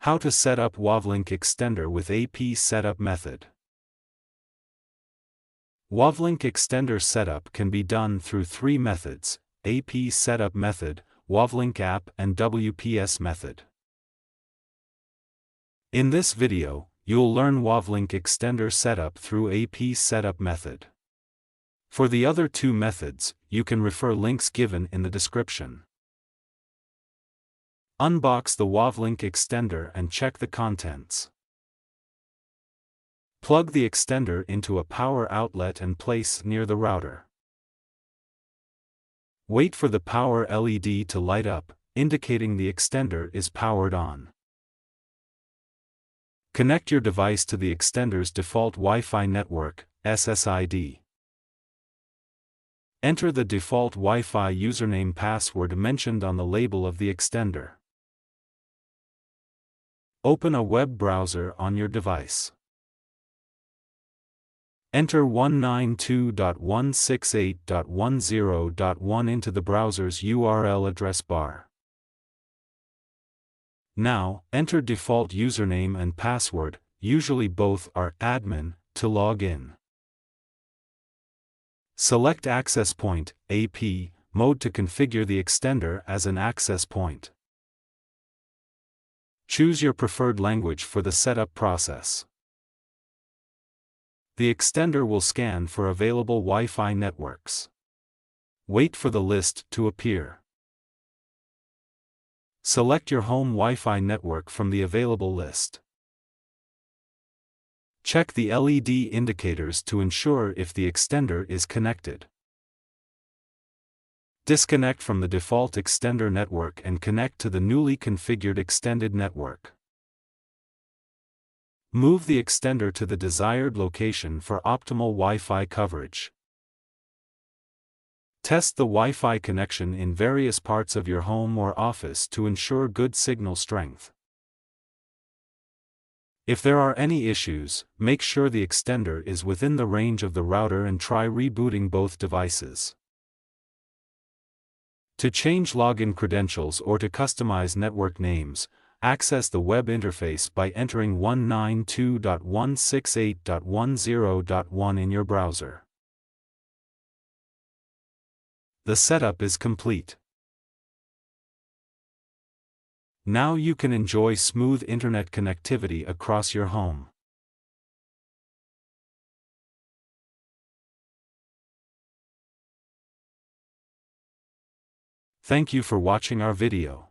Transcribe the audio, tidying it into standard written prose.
How to set up Wavlink extender with AP setup method. Wavlink extender setup can be done through three methods: AP setup method, Wavlink app, and WPS method. In this video, you'll learn Wavlink extender setup through AP setup method. For the other two methods, you can refer links given in the description. Unbox the Wavlink extender and check the contents. Plug the extender into a power outlet and place near the router. Wait for the power LED to light up, indicating the extender is powered on. Connect your device to the extender's default Wi-Fi network, SSID. Enter the default Wi-Fi username password mentioned on the label of the extender. Open a web browser on your device. Enter 192.168.10.1 into the browser's URL address bar. Now, enter default username and password, usually both are admin, to log in. Select Access Point, AP, mode to configure the extender as an access point. Choose your preferred language for the setup process. The extender will scan for available Wi-Fi networks. Wait for the list to appear. Select your home Wi-Fi network from the available list. Check the LED indicators to ensure if the extender is connected. Disconnect from the default extender network and connect to the newly configured extended network. Move the extender to the desired location for optimal Wi-Fi coverage. Test the Wi-Fi connection in various parts of your home or office to ensure good signal strength. If there are any issues, make sure the extender is within the range of the router and try rebooting both devices. To change login credentials or to customize network names, access the web interface by entering 192.168.10.1 in your browser. The setup is complete. Now you can enjoy smooth internet connectivity across your home. Thank you for watching our video.